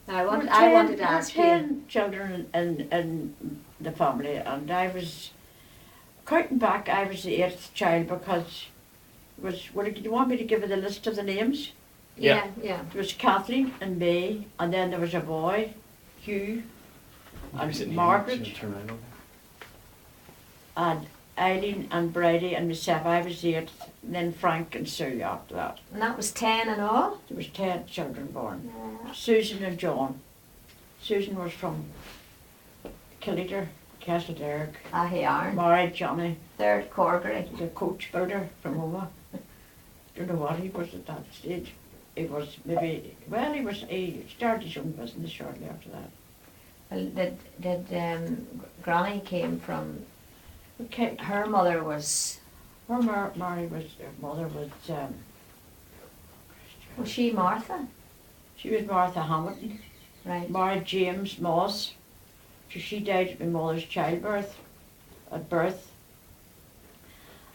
Now, I wanted to ask you. 10 children in the family, and I was counting back. I was the 8th child because it was. Do you want me to give you the list of the names? Yeah. There was Kathleen and me, and then there was a boy, Hugh, and Margaret, and Eileen and Brady and myself. I was the 8th, and then Frank and Sue after that. And that was 10 in all? There was 10 children born. Yeah. Susan and John. Susan was from Killeator, Castlederg. He are. Married Johnny, Third Corkery. the coach builder from Omagh. Don't know what he was at that stage. He was maybe, well, he started his own business shortly after that. Well, did Granny came from, Okay, her mother was her mother was she Martha? she was Martha Hamilton, Right. married James Moss. So she died at my mother's at birth.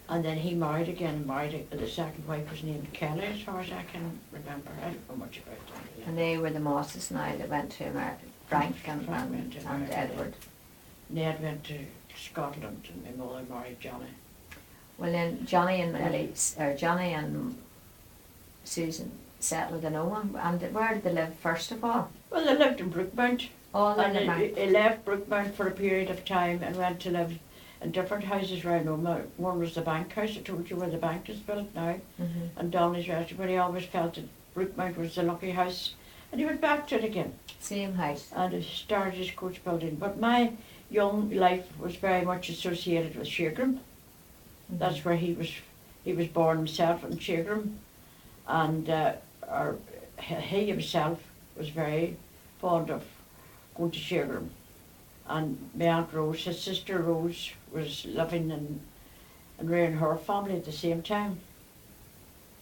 And then he married again, the second wife was named Kelly, as far as I can remember. I don't know much about them. Yeah. And they were the Mosses now that went to America. Frank and went to America, Edward. Ned went to Scotland and my mother married Johnny. Well then Johnny and Susan settled in Owen. And where did they live first of all? Well, they lived in Brookmount. All in And America. he left Brookmount for a period of time and went to live in different houses around Omagh. One was the bank house, I told you where the bank is built now, and Donnelly's restaurant, but he always felt that Brookmount was the lucky house. And he went back to it again. Same house. And he started his coach building. But my young life was very much associated with Sheergrim. That's where he was born himself in Sheergrim. And he himself was very fond of going to Sheergrim. And my Aunt Rose, his sister Rose, was living and rearing her family at the same time.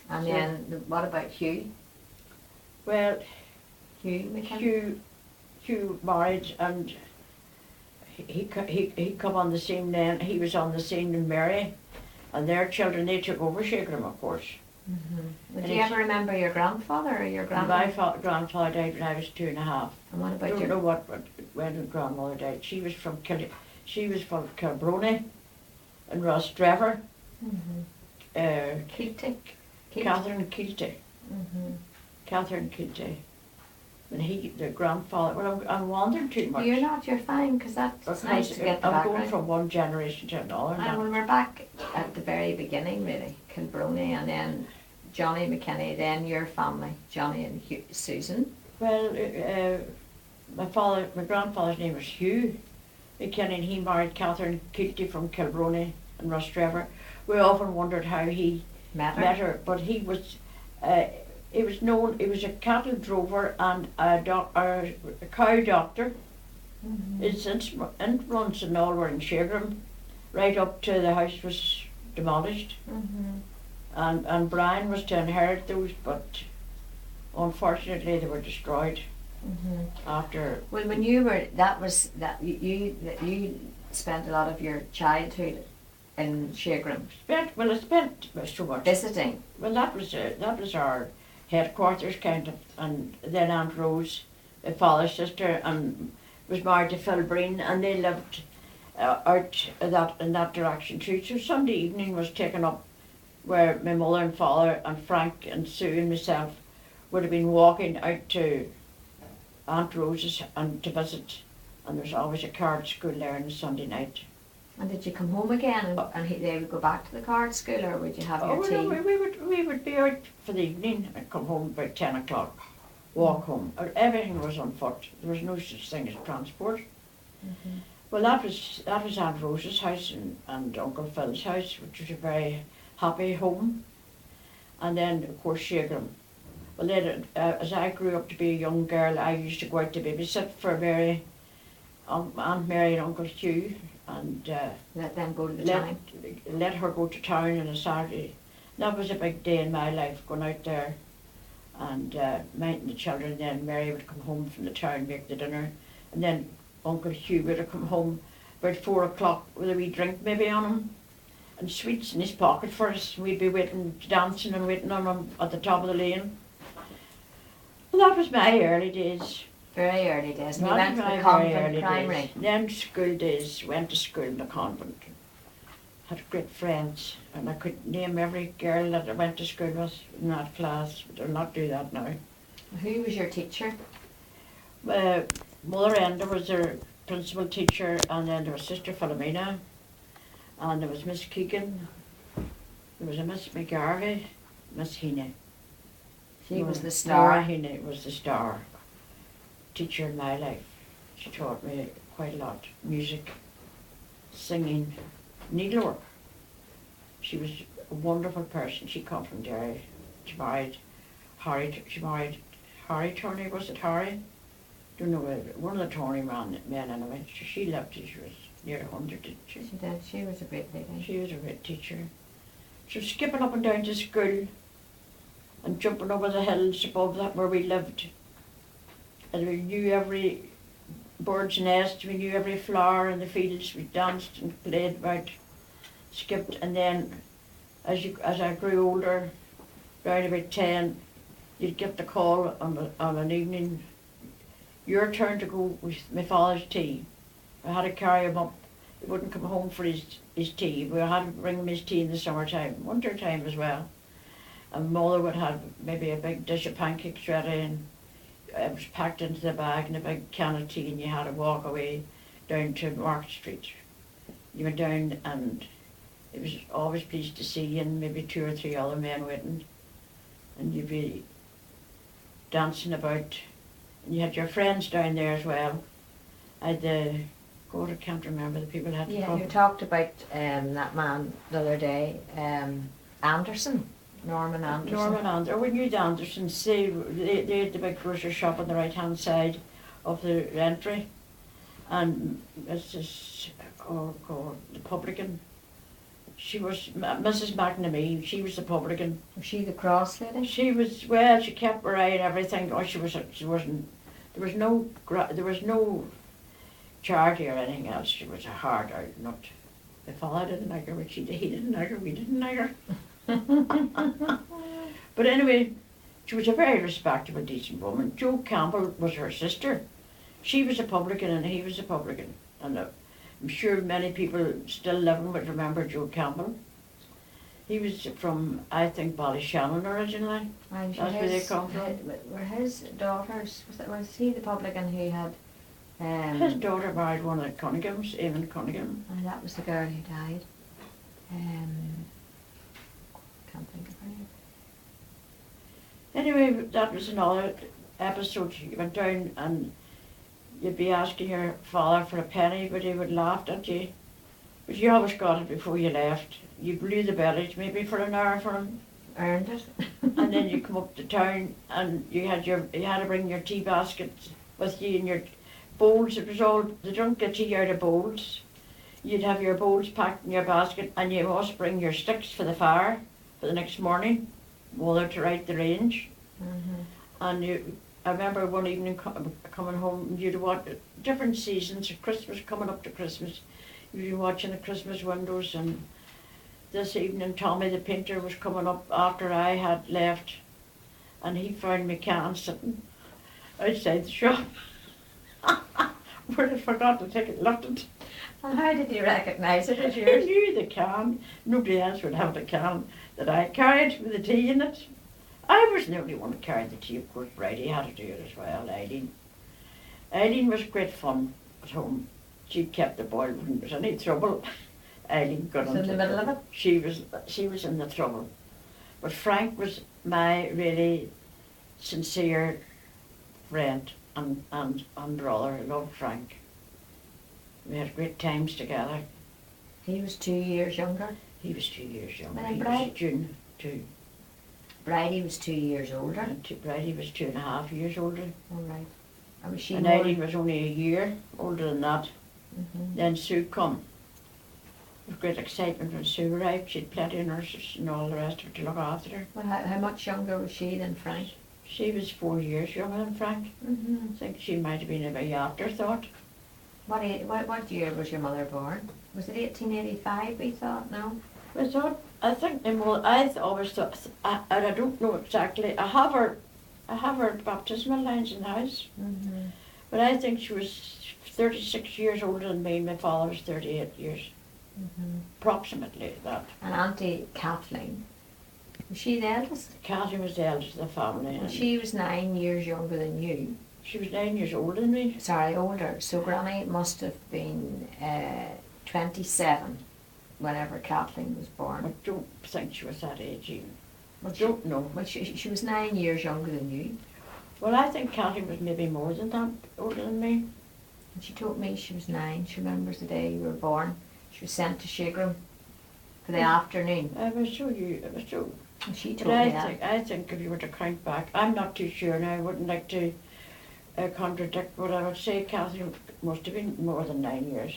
And So- then what about Hugh? Well, Hugh McKinnon? Hugh married, and he come on the scene then. He was on the scene in Mary, and their children, they took over Sheergrim, of course. Would And you he's- ever remember your grandfather or your And grandmother? my grandfather died when I was 2.5. And what I about don't your know when my grandmother died. She was from Kilbrony and Rostrevor. Keating? Catherine Kilty. Catherine Kilty. And the grandfather. Well, I'm wandering too much. You're fine, because that's nice to get the I'm background. going from one generation to another. And when we're back at the very beginning, really, Kilbrony, and then Johnny McKinney, then your family, Johnny and Susan. Well, my grandfather's name was Hugh McKinney, and he married Catherine Kilty from Kilbrony and Rostrevor. We often wondered how he Met met her, but he was known. He was a cattle drover and a cow doctor. His influence and all were in Sheergrim, right up to the house was demolished. And Brian was to inherit those, but unfortunately they were destroyed after. Well, when you were, you spent a lot of your childhood in Sheergrim I spent so much. visiting. Well, that was our headquarters kind of, and then Aunt Rose, my father's sister, and was married to Phil Breen, and they lived out in that direction too. So Sunday evening was taken up where my mother and father and Frank and Sue and myself would have been walking out to Aunt Rose's and to visit, and there's always a card school there on a Sunday night. And did you come home again and they would go back to the card school, or would you have your tea? No, we would be out for the evening and come home about 10 o'clock, walk home. Everything was on foot. There was no such thing as transport. Well, that was Aunt Rose's house and Uncle Phil's house, which was a very happy home. And then, of course, Sheergrim. Well, then, as I grew up to be a young girl, I used to go out to babysit for Aunt Mary and Uncle Hugh, and Let them go to the town. let her go to town on a Saturday. That was a big day in my life, going out there and minding the children. Then Mary would come home from the town, make the dinner, and then Uncle Hugh would have come home about 4 o'clock with a wee drink maybe on him and sweets in his pocket for us. We'd be dancing and waiting on him at the top of the lane. Well, that was my early days. Very early days. And you Not went to very, the very convent early primary. days. Then school days, went to school in the convent. Had great friends, and I could name every girl that I went to school with in that class, but I'll not do that now. Who was your teacher? Mother Enda was their principal teacher, and then there was Sister Philomena, and there was Miss Keegan, there was a Miss McGarvey, Miss Heaney. She was the Nora star. Heaney was the star teacher in my life. She taught me quite a lot. Music, singing, needlework. She was a wonderful person. She come from Derry. She married Harry Turney, was it Harry? Don't know, one of the Turney men anyway. She lived till she was near 100, didn't she? She did. She was a great lady. She was a great teacher. She was skipping up and down to school and jumping over the hills above that where we lived. And we knew every bird's nest, we knew every flower in the fields, we danced and played about, skipped, and then as I grew older, around about 10, you'd get the call on an evening, your turn to go with my father's tea. I had to carry him up. He wouldn't come home for his tea. We had to bring him his tea in the summertime, winter time as well. And mother would have maybe a big dish of pancakes ready, and it was packed into the bag in a big can of tea, and you had to walk away down to Market Street. You went down, and it was always pleased to see you, and maybe 2 or 3 other men waiting, and you'd be dancing about, and you had your friends down there as well. I had God, I can't remember the people had. Yeah, you talked about that man the other day, Anderson, Norman Anderson. Norman Anderson. We knew the Andersons. They had the big grocery shop on the right hand side of the entry, and Mrs. Oh God, the publican. She was Mrs. McNamee. She was the publican. Was she the cross lady? She was, well. She kept her eye and everything. Oh, she wasn't. There was no charity or anything else. She was a hard out nut. My father didn't like her, but he didn't like her. We didn't like her. But anyway, she was a very respectable, decent woman. Joe Campbell was her sister. She was a publican and he was a publican. And I'm sure many people still living would remember Joe Campbell. He was from, I think, Ballyshannon originally. And That's where they come from. Were his daughters, was he the publican who had... His daughter married one of the Cunningham's, Eamon Cunningham. And that was the girl who died. Can't think of her name. Anyway, that was another episode. You went down and you'd be asking your father for a penny, but he would laugh at you. But you always got it before you left. You blew the bellies maybe for an hour for him. Earned it. And then you come up to town and you had to bring your tea baskets with you and your bowls. It was all, they don't get tea out of bowls. You'd have your bowls packed in your basket, and you must bring your sticks for the fire for the next morning, mother to light the range. Mm-hmm. And I remember one evening coming home, and you'd watch different seasons of Christmas, coming up to Christmas. You'd be watching the Christmas windows, and this evening Tommy the painter was coming up after I had left, and he found me can sitting outside the shop. Where I forgot to take it, left it. And how did you recognise it as I yours? knew the can. Nobody else would have the can that I carried with the tea in it. I was the only one who carried the tea, of course. Brady had to do it as well, Eileen. Eileen was great fun at home. She kept the boy when there was any trouble. Eileen got Was in the middle of it? She was in the trouble. But Frank was my really sincere friend and brother. I loved Frank. We had great times together. He was 2 years younger. He was 2 years younger. And He Bride? was June 2. Bridie was 2 years older. And Brady was 2.5 years older. All right. And was she And more... Eileen was only a year older than that. Mhm. Then Sue come. With great excitement when Sue arrived. She had plenty of nurses and all the rest of it to look after her. Well, how much younger was she than Frank? She was 4 years younger than Frank. Mm-hmm. I think she might have been a wee afterthought. What year was your mother born? Was it 1885, we thought? No? I think, I always thought, and I don't know exactly, I have her I have her baptismal lines in the house. But I think she was 36 years older than me. My father was 38 years. Approximately that. And Auntie Kathleen, was she the eldest? Catherine was the eldest of the family. And And she was 9 years younger than you. she was 9 years older than me. Sorry, older. So Granny must have been 27 whenever Kathleen was I born. don't think she was that age even. I Well, don't know. Well, she was 9 years younger than you. Well, I think Catherine was maybe more than that, older than me. And she told me she was 9. She remembers the day you were born. She was sent to Shigram for the afternoon. I was so you. I was so. And she But told me that. I think if you were to count back, I'm not too sure, and I wouldn't like to contradict, but I would say Catherine must have been more than 9 years.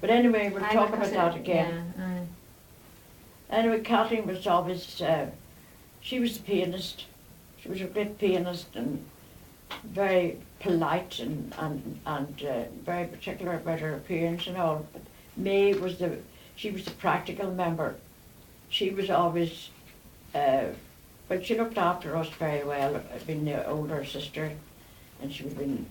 But anyway, we'll talk about that again. Yeah, Anyway, Kathleen was always, she was a pianist. She was a great pianist and very polite and very particular about her appearance and all. But May was she was the practical member. She was always, but she looked after us very well, being the older sister, and she would have been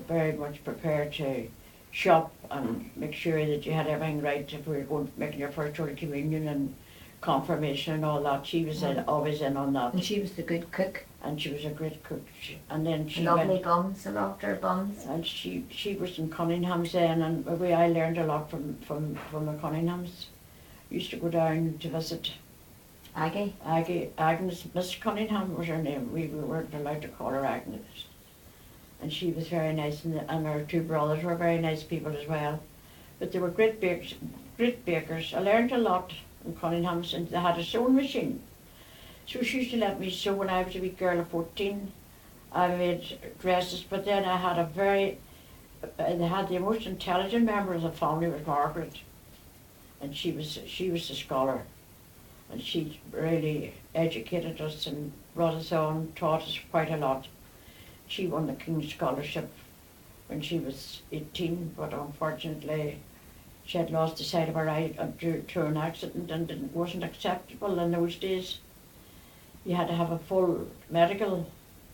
very much prepared to shop and make sure that you had everything right if we were going making your first Holy Communion and confirmation and all that. She was always in on that. And she was the good cook. And she was a great cook. And then she Lovely went, buns. I loved her buns. and she was in Cunningham's then, and I learned a lot from the Cunninghams. Used to go down to visit Aggie. Agnes. Miss Cunningham was her name. We weren't allowed to call her Agnes. And she was very nice, and her two brothers were very nice people as well. But they were great bakers. Great bakers. I learned a lot in Cunningham's, and they had a sewing machine. So she used to let me sew when I was a wee girl of 14. I made dresses, but then I had they had the most intelligent member of the family was Margaret. And she was a scholar. And she really educated us and brought us on, taught us quite a lot. She won the King's Scholarship when she was 18, but unfortunately she had lost the sight of her eye due to an accident, and it wasn't acceptable in those days. You had to have a full medical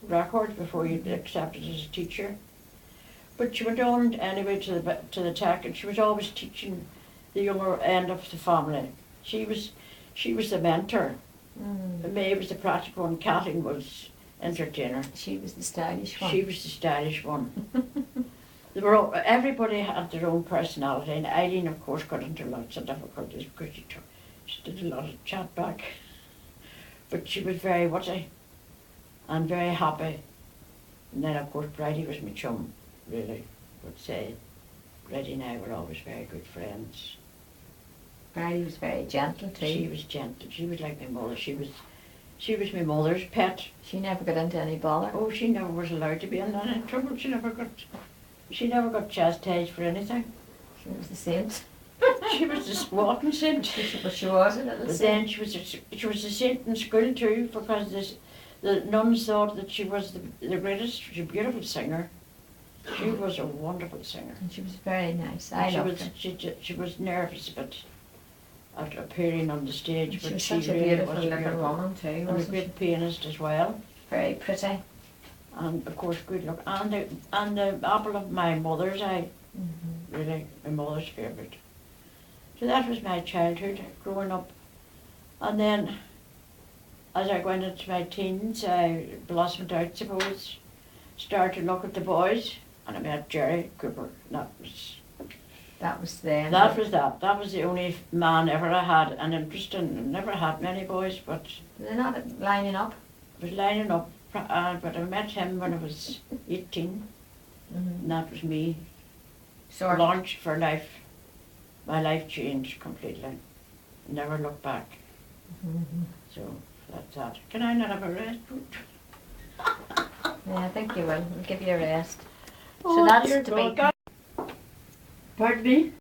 record before you'd be accepted as a teacher. But she went on anyway to the tech, and she was always teaching the younger end of the family. She was the mentor. May was the practical one. Kathleen was entertainer. She was the stylish one. She was the stylish one. Everybody had their own personality, and Eileen, of course, got into lots of difficulties because she did a lot of chat back. But she was very witty and very happy. And then, of course, Bridie was my chum, really, I would say. Bridie and I were always very good friends. Bridie was very gentle too. She was gentle. She was like my mother. She was my mother's pet. She never got into any bother. Oh, she never was allowed to be in any trouble. She never got chastised for anything. She was the saint. She was the walking saint. But she was a little But saint. then she was a saint in school too, because the nuns thought that she was the greatest. She was a beautiful singer. She was a wonderful singer. And she was very nice. I loved her. She was nervous, but after appearing on the stage, She but was she such a really beautiful was looking woman too, and a wasn't she? great pianist as well. Very pretty. And of course, good luck. And the apple of my mother's eye, really my mother's favourite. So that was my childhood, growing up. And then, as I went into my teens, I blossomed out, I suppose. Started to look at the boys, and I met Jerry Cooper. That was then. That was the only man ever I had an interest in. I never had many boys, but They're not lining up. I was lining up. But I met him when I was 18, and that was me. Sort of. Launched for life. My life changed completely. Never looked back. So that's that. Can I not have a rest? Yeah, I think you will. We'll give you a rest. Oh, So that's dear to God. be. Pardon me?